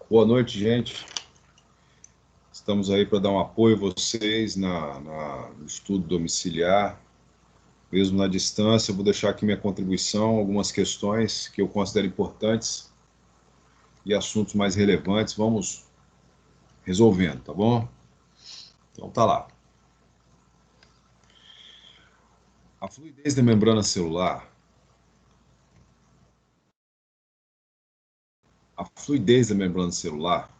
Boa noite, gente. Estamos aí para dar um apoio a vocês no estudo domiciliar, mesmo na distância. Eu vou deixar aqui minha contribuição, algumas questões que eu considero importantes e assuntos mais relevantes. Vamos resolvendo, tá bom? Então tá lá. A fluidez da membrana celular. A fluidez da membrana celular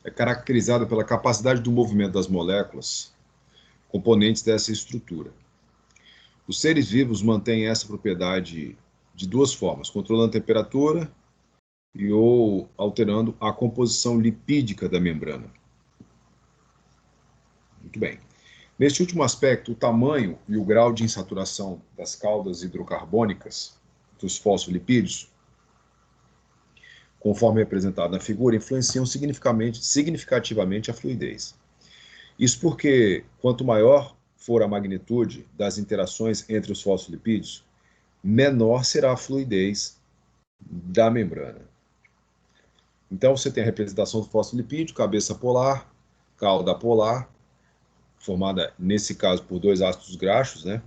é caracterizada pela capacidade do movimento das moléculas, componentes dessa estrutura. Os seres vivos mantêm essa propriedade de duas formas, controlando a temperatura ou alterando a composição lipídica da membrana. Muito bem. Neste último aspecto, o tamanho e o grau de insaturação das caudas hidrocarbônicas dos fosfolipídios, conforme representado na figura, influenciam significativamente a fluidez. Isso porque, quanto maior for a magnitude das interações entre os fosfolipídios, menor será a fluidez da membrana. Então, você tem a representação do fosfolipídio, cabeça polar, cauda polar, formada, nesse caso, por dois ácidos graxos, né?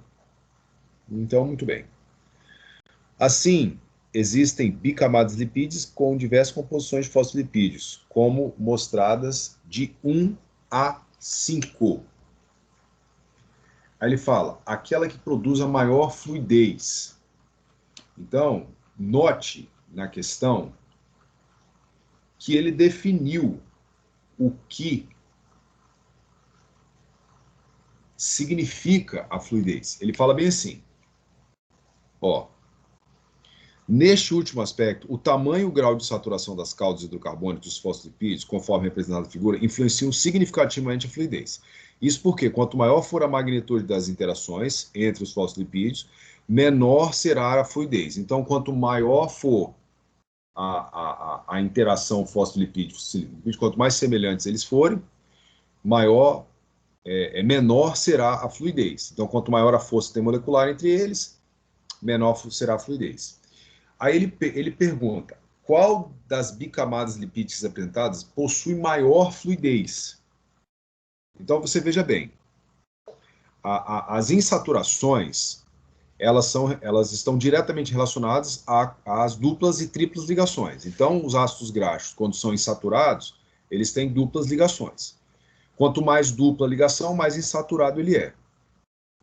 Então, muito bem. Assim, existem bicamadas lipídicas com diversas composições de fosfolipídios, como mostradas de 1 a 5. Aí ele fala, aquela que produz a maior fluidez. Então, note na questão que ele definiu o que significa a fluidez. Ele fala bem assim, ó, neste último aspecto, o tamanho e o grau de saturação das caudas hidrocarbônicas dos fosfolipídios, conforme representado na figura, influenciam significativamente a fluidez. Isso porque, quanto maior for a magnitude das interações entre os fosfolipídios, menor será a fluidez. Então, quanto maior for a interação fosfolipídio, quanto mais semelhantes eles forem, menor será a fluidez. Então, quanto maior a força intermolecular entre eles, menor será a fluidez. Aí ele pergunta, qual das bicamadas lipídicas apresentadas possui maior fluidez? Então, você veja bem, as insaturações, elas estão diretamente relacionadas às duplas e triplas ligações. Então, os ácidos graxos, quando são insaturados, eles têm duplas ligações. Quanto mais dupla ligação, mais insaturado ele é.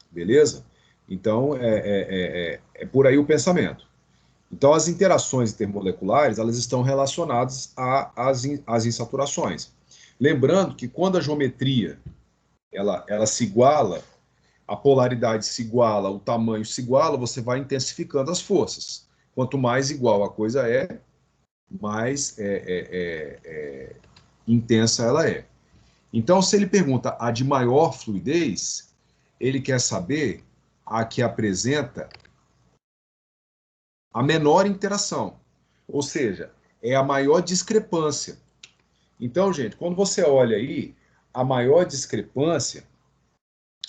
Beleza? Então, é por aí o pensamento. Então, as interações intermoleculares, elas estão relacionadas às insaturações. Lembrando que quando a geometria ela se iguala, a polaridade se iguala, o tamanho se iguala, você vai intensificando as forças. Quanto mais igual a coisa é, mais intensa ela é. Então, se ele pergunta a de maior fluidez, ele quer saber a que apresenta a menor interação, ou seja, é a maior discrepância. Então, gente, quando você olha aí, a maior discrepância,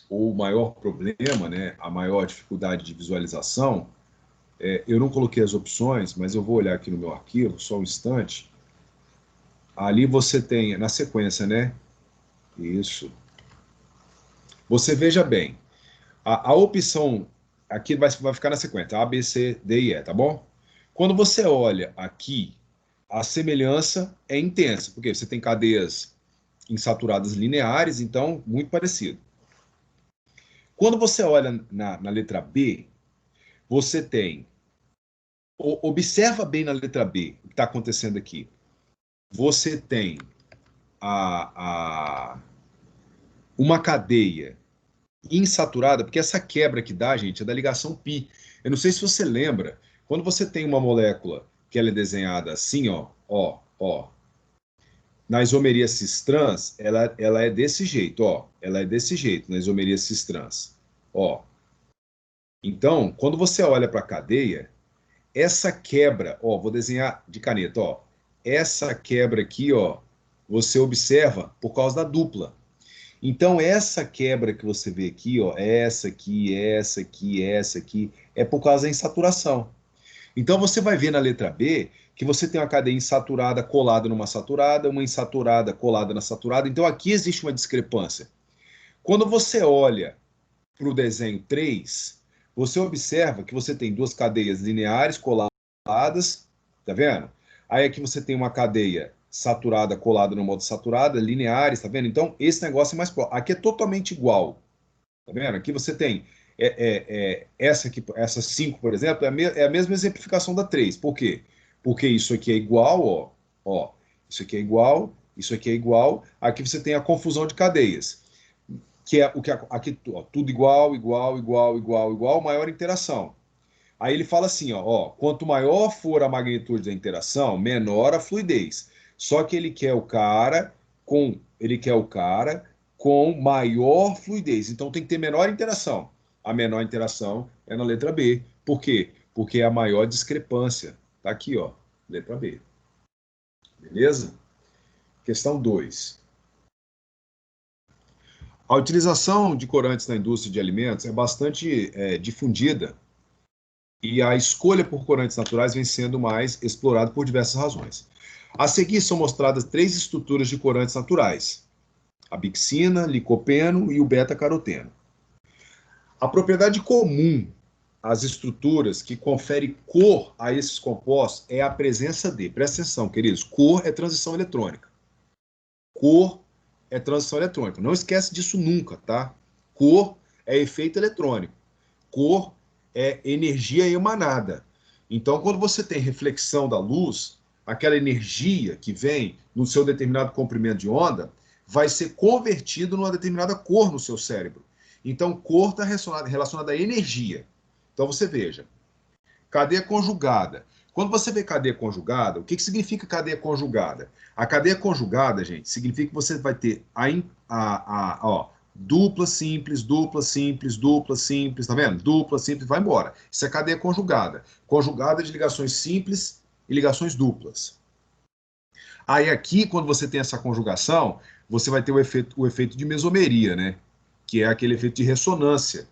ou o maior problema, né, a maior dificuldade de visualização, eu não coloquei as opções, mas eu vou olhar aqui no meu arquivo, só um instante. Ali você tem, na sequência, né? Isso. Você veja bem, a opção aqui vai ficar na sequência, A, B, C, D e E, tá bom? Quando você olha aqui, a semelhança é intensa, porque você tem cadeias insaturadas lineares, então muito parecido. Quando você olha na letra B, você tem, observa bem na letra B o que está acontecendo aqui. Você tem uma cadeia insaturada, porque essa quebra que dá, gente, é da ligação π. Eu não sei se você lembra, quando você tem uma molécula que ela é desenhada assim, ó, na isomeria cis-trans, ela é desse jeito, ó, ela é desse jeito na isomeria cis-trans, ó. Então, quando você olha para a cadeia, essa quebra, ó, vou desenhar de caneta, ó, essa quebra aqui, ó, você observa por causa da dupla. Então, essa quebra que você vê aqui, ó, essa aqui, é por causa da insaturação. Então você vai ver na letra B que você tem uma cadeia insaturada colada numa saturada, uma insaturada colada na saturada. Então aqui existe uma discrepância. Quando você olha para o desenho 3, você observa que você tem duas cadeias lineares coladas, tá vendo? Aí aqui você tem uma cadeia saturada colada no modo saturada, lineares, tá vendo? Então esse negócio é mais próximo. Aqui é totalmente igual, tá vendo? Aqui você tem essa aqui, essas 5, por exemplo, é a mesma exemplificação da 3. Por quê? Porque isso aqui é igual, ó, isso aqui é igual, isso aqui é igual. Aqui você tem a confusão de cadeias, que é o que aqui, ó, tudo igual, igual, igual, igual, igual, maior interação. Aí ele fala assim, ó, quanto maior for a magnitude da interação, menor a fluidez. Só que ele quer o cara com maior fluidez. Então tem que ter menor interação. A menor interação é na letra B. Por quê? Porque é a maior discrepância. Tá aqui, ó, letra B. Beleza? Questão 2. A utilização de corantes na indústria de alimentos é bastante difundida e a escolha por corantes naturais vem sendo mais explorada por diversas razões. A seguir são mostradas 3 estruturas de corantes naturais: a bixina, licopeno e o beta-caroteno. A propriedade comum às estruturas que confere cor a esses compostos é a presença de, presta atenção, queridos, cor é transição eletrônica. Cor é transição eletrônica. Não esquece disso nunca, tá? Cor é efeito eletrônico. Cor é energia emanada. Então, quando você tem reflexão da luz, aquela energia que vem no seu determinado comprimento de onda vai ser convertido numa determinada cor no seu cérebro. Então, cor está relacionada à energia. Então, você veja, cadeia conjugada. Quando você vê cadeia conjugada, o que significa cadeia conjugada? A cadeia conjugada, gente, significa que você vai ter dupla simples, dupla simples, dupla simples, tá vendo? Dupla simples, vai embora. Isso é cadeia conjugada. Conjugada de ligações simples e ligações duplas. Aí aqui, quando você tem essa conjugação, você vai ter o efeito de mesomeria, né? Que é aquele efeito de ressonância.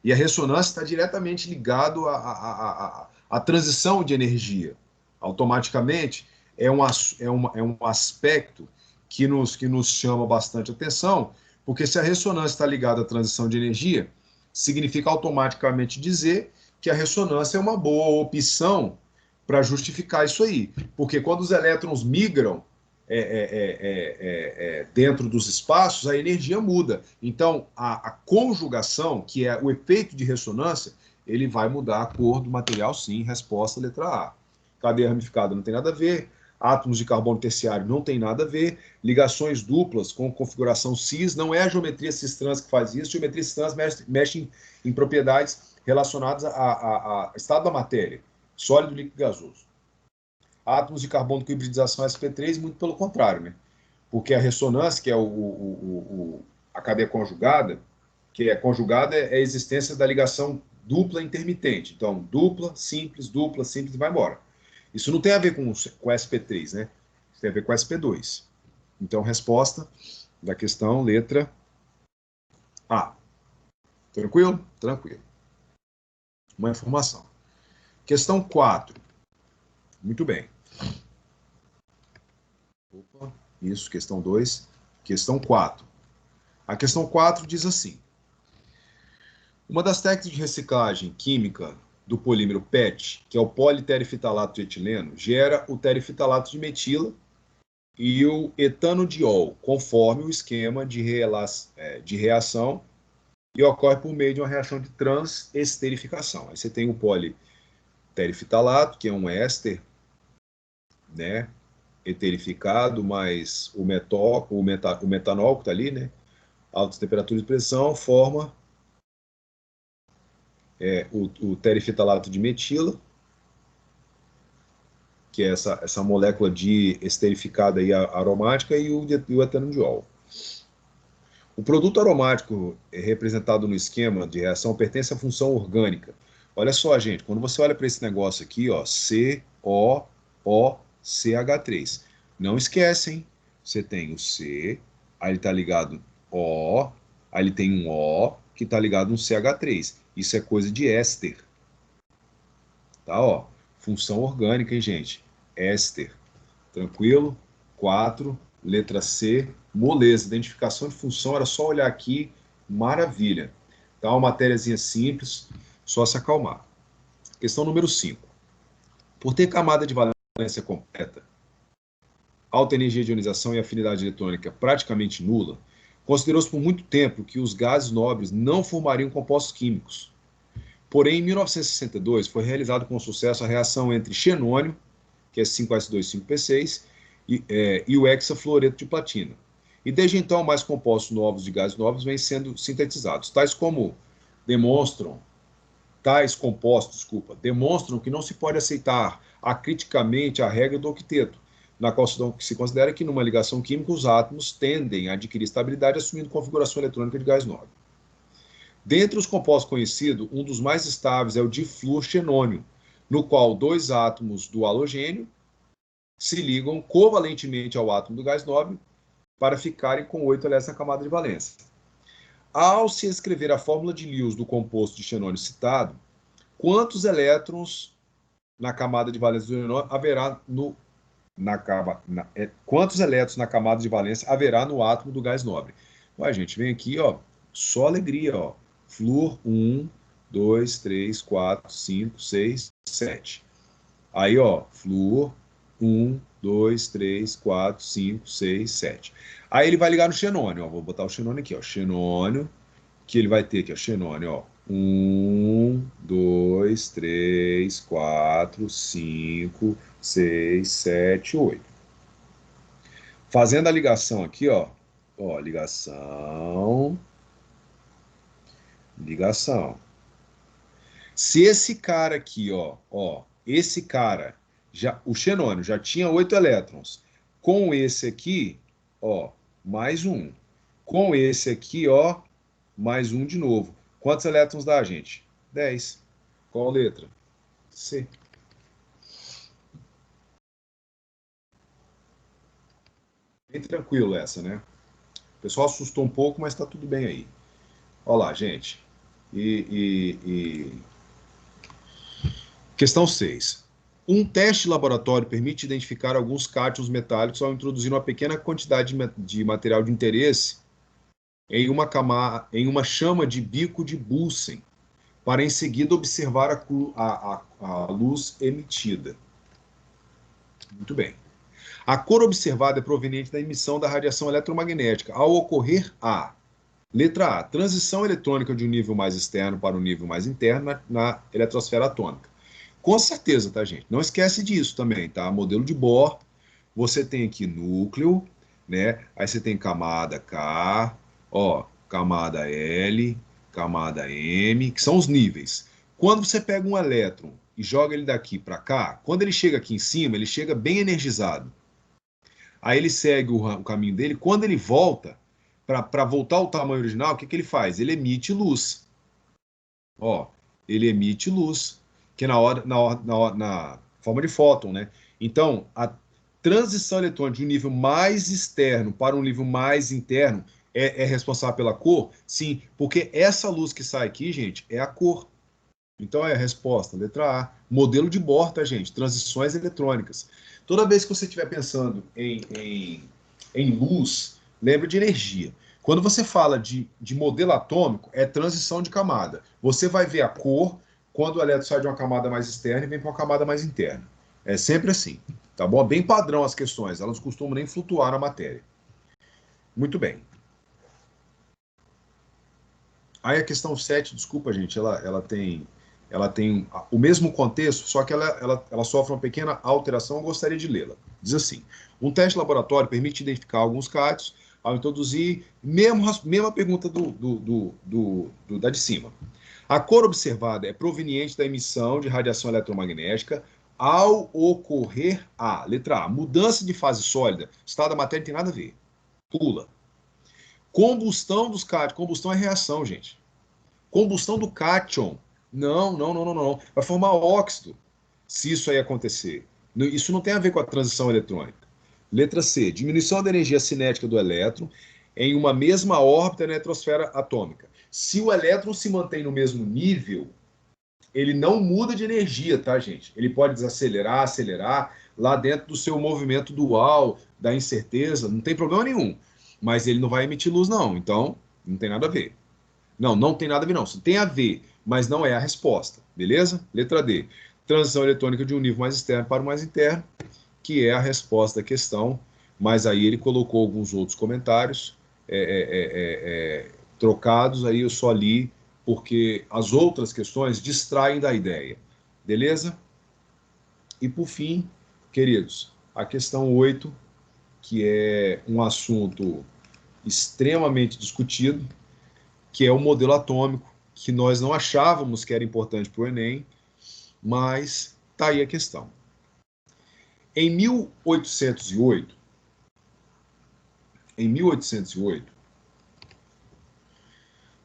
E a ressonância está diretamente ligado à transição de energia. Automaticamente, é um aspecto que nos chama bastante atenção, porque se a ressonância está ligada à transição de energia, significa automaticamente dizer que a ressonância é uma boa opção para justificar isso aí. Porque quando os elétrons migram dentro dos espaços, a energia muda. Então, a conjugação, que é o efeito de ressonância, ele vai mudar a cor do material, sim. Resposta, letra A. Cadeia ramificada não tem nada a ver. Átomos de carbono terciário não tem nada a ver. Ligações duplas com configuração cis, não é a geometria cis-trans que faz isso. Geometria cis-trans mexe em propriedades relacionadas a estado da matéria, sólido, líquido e gasoso. Átomos de carbono com hibridização sp3, muito pelo contrário, né? Porque a ressonância, que é a cadeia conjugada, que é conjugada, é a existência da ligação dupla intermitente. Então, dupla, simples, e vai embora. Isso não tem a ver com sp3, né? Isso tem a ver com sp2. Então, resposta da questão, letra A. Tranquilo? Tranquilo. Uma informação. Questão 4. Muito bem. Opa, isso, questão 2. Questão 4. A questão 4 diz assim: uma das técnicas de reciclagem química do polímero PET, que é o politerefitalato de etileno, gera o terefitalato de metila e o etanodiol, conforme o esquema de reação, e ocorre por meio de uma reação de transesterificação. Aí você tem o politerefitalato, que é um éster, né, eterificado, mais o metanol que está ali, né, altas temperaturas de pressão, forma o terefitalato de metila, que é essa molécula de esterificada aí, aromática, e o etanodiol. O produto aromático representado no esquema de reação pertence à função orgânica. Olha só, gente, quando você olha para esse negócio aqui, ó, COOCH3, não esquecem, você tem o C, aí ele está ligado O, aí ele tem um O, que está ligado no CH3. Isso é coisa de éster. Tá, ó. Função orgânica, hein, gente? Éster. Tranquilo? 4. Letra C, moleza. Identificação de função, era só olhar aqui. Maravilha. Tá uma matériazinha simples, só se acalmar. Questão número 5. Por ter camada de valência completa, alta energia de ionização e afinidade eletrônica praticamente nula, considerou-se por muito tempo que os gases nobres não formariam compostos químicos. Porém, em 1962, foi realizado com sucesso a reação entre xenônio, que é 5S2,5P6, e o hexafluoreto de platina. E desde então, mais compostos novos de gases nobres vêm sendo sintetizados, tais compostos, demonstram que não se pode aceitar acriticamente a regra do octeto, na qual se considera que numa ligação química os átomos tendem a adquirir estabilidade assumindo configuração eletrônica de gás nobre. Dentre os compostos conhecidos, um dos mais estáveis é o difluorxenônio, no qual dois átomos do halogênio se ligam covalentemente ao átomo do gás nobre para ficarem com 8 elétrons na camada de valência. Ao se escrever a fórmula de Lewis do composto de xenônio citado, quantos elétrons na camada de valência do xenônio haverá quantos elétrons na camada de valência haverá no átomo do gás nobre? Ué, gente, vem aqui, ó, só alegria, ó. Flúor 1, 2, 3, 4, 5, 6, 7. Aí, ó, flúor 1, 2, 3, 4, 5, 6, 7. Aí ele vai ligar no xenônio, ó. Vou botar o xenônio aqui, ó. Xenônio, que ele vai ter aqui, ó. Xenônio, ó. 1, 2, 3, 4, 5, 6, 7, 8. Fazendo a ligação aqui, ó. Ó, ligação. Ligação. Se esse cara aqui, ó, esse cara, o xenônio já tinha 8 elétrons. Com esse aqui, ó, mais um. Com esse aqui, ó, mais um de novo. Quantos elétrons dá, gente? 10. Qual letra? C. Bem tranquilo essa, né? O pessoal assustou um pouco, mas tá tudo bem aí. Olha lá, gente. Questão 6. Um teste de laboratório permite identificar alguns cátions metálicos ao introduzir uma pequena quantidade de material de interesse em uma chama de bico de Bunsen, para em seguida observar a luz emitida. Muito bem. A cor observada é proveniente da emissão da radiação eletromagnética, ao ocorrer letra A, transição eletrônica de um nível mais externo para um nível mais interno na eletrosfera atômica. Com certeza, tá, gente? Não esquece disso também, tá? Modelo de Bohr, você tem aqui núcleo, né? Aí você tem camada K, ó, camada L, camada M, que são os níveis. Quando você pega um elétron e joga ele daqui para cá, quando ele chega aqui em cima, ele chega bem energizado. Aí ele segue o caminho dele. Quando ele volta, para voltar ao tamanho original, o que ele faz? Ele emite luz. Ó, ele emite luz, que é na forma de fóton, né? Então, a transição eletrônica de um nível mais externo para um nível mais interno é responsável pela cor? Sim, porque essa luz que sai aqui, gente, é a cor. Então é a resposta, letra A. Modelo de Bohr, tá, gente? Transições eletrônicas. Toda vez que você estiver pensando em luz, lembre de energia. Quando você fala de modelo atômico, é transição de camada. Você vai ver a cor quando o elétron sai de uma camada mais externa e vem para uma camada mais interna. É sempre assim, tá bom? Bem padrão as questões, elas costumam nem flutuar na matéria. Muito bem. Aí a questão 7, desculpa, gente, ela tem o mesmo contexto, só que ela sofre uma pequena alteração, eu gostaria de lê-la. Diz assim, um teste de laboratório permite identificar alguns cátions ao introduzir, mesma pergunta da de cima. A cor observada é proveniente da emissão de radiação eletromagnética ao ocorrer letra A, mudança de fase sólida, estado da matéria não tem nada a ver. Pula. Combustão dos cátions, combustão é reação, gente. Combustão do cátion. Não. Vai formar óxido, se isso aí acontecer. Isso não tem a ver com a transição eletrônica. Letra C. Diminuição da energia cinética do elétron em uma mesma órbita na eletrosfera atômica. Se o elétron se mantém no mesmo nível, ele não muda de energia, tá, gente? Ele pode desacelerar, acelerar, lá dentro do seu movimento dual, da incerteza, não tem problema nenhum. Mas ele não vai emitir luz, não. Então, não tem nada a ver. Não, não tem nada a ver, não. Isso tem a ver, mas não é a resposta, beleza? Letra D. Transição eletrônica de um nível mais externo para o mais interno, que é a resposta da questão, mas aí ele colocou alguns outros comentários trocados, aí eu só li porque as outras questões distraem da ideia, beleza? E por fim, queridos, a questão 8, que é um assunto extremamente discutido, que é o modelo atômico, que nós não achávamos que era importante para o Enem, mas tá aí a questão. Em 1808,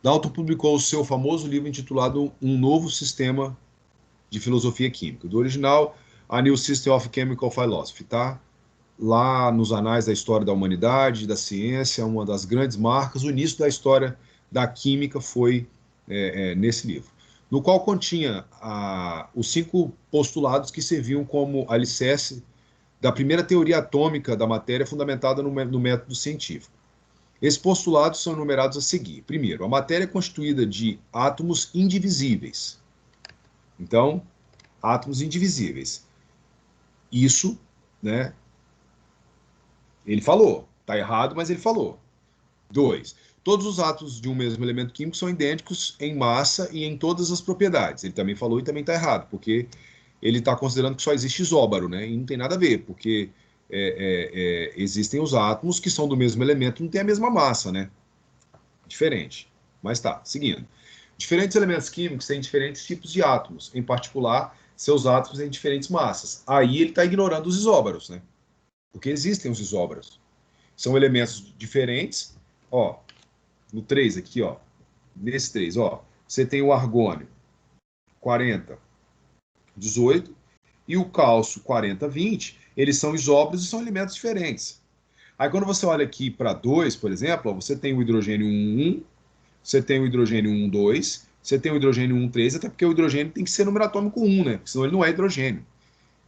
Dalton publicou o seu famoso livro intitulado Um Novo Sistema de Filosofia Química. Do original, A New System of Chemical Philosophy, tá? Lá nos anais da história da humanidade, da ciência, uma das grandes marcas, o início da história da química foi nesse livro, no qual continha os 5 postulados que serviam como alicerce da primeira teoria atômica da matéria fundamentada no método científico. Esses postulados são enumerados a seguir. Primeiro, a matéria é constituída de átomos indivisíveis. Então, átomos indivisíveis. Isso, né? Ele falou. Está errado, mas ele falou. 2. Todos os átomos de um mesmo elemento químico são idênticos em massa e em todas as propriedades. Ele também falou e também está errado, porque ele está considerando que só existe isóbaro, né? E não tem nada a ver, porque existem os átomos que são do mesmo elemento e não têm a mesma massa, né? Diferente. Mas tá, seguindo. Diferentes elementos químicos têm diferentes tipos de átomos, em particular, seus átomos em diferentes massas. Aí ele está ignorando os isóbaros, né? Porque existem os isóbaros. São elementos diferentes. Ó, no 3 aqui, ó. Nesse 3, ó. Você tem o argônio 40, 18 e o cálcio 40, 20. Eles são isóbaros e são elementos diferentes. Aí quando você olha aqui para 2, por exemplo, ó, você tem o hidrogênio 1, você tem o hidrogênio 1, 2, você tem o hidrogênio 1, 3, até porque o hidrogênio tem que ser número atômico 1, né? Porque senão ele não é hidrogênio.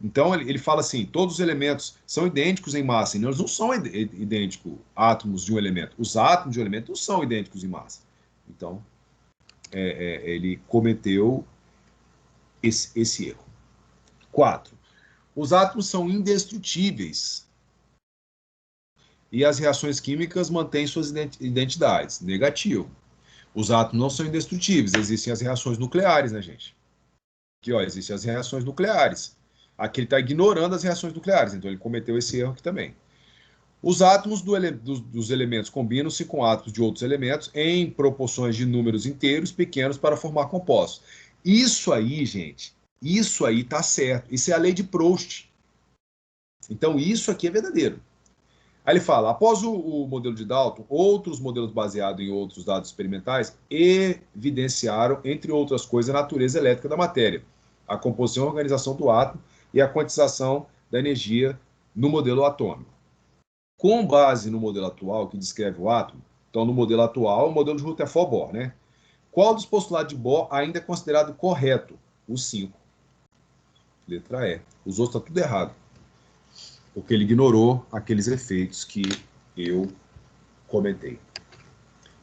Então ele fala assim, todos os elementos são idênticos em massa, e eles não são idênticos átomos de um elemento. Os átomos de um elemento não são idênticos em massa. Então, ele cometeu esse erro. 4. Os átomos são indestrutíveis e as reações químicas mantêm suas identidades. Negativo. Os átomos não são indestrutíveis, existem as reações nucleares, né, gente? Aqui, ó, existem as reações nucleares. Aqui ele está ignorando as reações nucleares, então ele cometeu esse erro aqui também. Os átomos dos elementos combinam-se com átomos de outros elementos em proporções de números inteiros pequenos para formar compostos. Isso aí, gente, isso aí está certo. Isso é a lei de Proust. Então, isso aqui é verdadeiro. Aí ele fala, após o modelo de Dalton, outros modelos baseados em outros dados experimentais evidenciaram, entre outras coisas, a natureza elétrica da matéria, a composição e organização do átomo e a quantização da energia no modelo atômico. Com base no modelo atual que descreve o átomo, então no modelo atual, o modelo de Rutherford-Bohr, né? Qual dos postulados de Bohr ainda é considerado correto? Os 5. Letra E. Os outros estão tudo errado. Porque ele ignorou aqueles efeitos que eu comentei.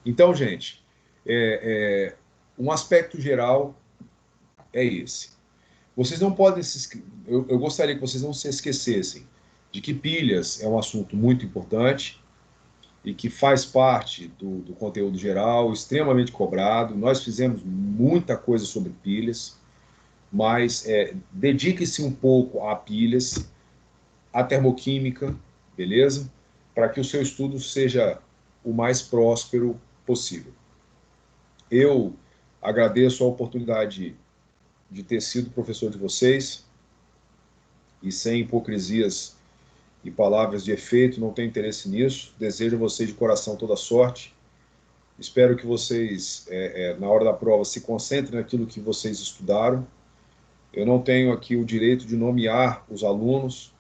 Então, gente, um aspecto geral é esse. Vocês não podem eu gostaria que vocês não se esquecessem de que pilhas é um assunto muito importante e que faz parte do conteúdo geral, extremamente cobrado. Nós fizemos muita coisa sobre pilhas, mas dedique-se um pouco a pilhas, a termoquímica, beleza? Para que o seu estudo seja o mais próspero possível. Eu agradeço a oportunidade de ter sido professor de vocês e sem hipocrisias e palavras de efeito, não tenho interesse nisso. Desejo a vocês de coração toda sorte. Espero que vocês, na hora da prova, se concentrem naquilo que vocês estudaram. Eu não tenho aqui o direito de nomear os alunos,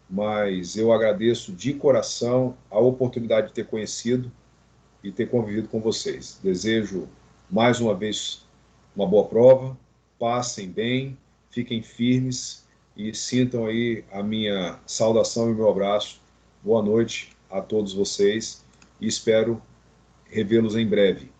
mas eu agradeço de coração a oportunidade de ter conhecido e ter convivido com vocês. Desejo, mais uma vez, uma boa prova passem bem, fiquem firmes e sintam aí a minha saudação e o meu abraço. Boa noite a todos vocês e espero revê-los em breve.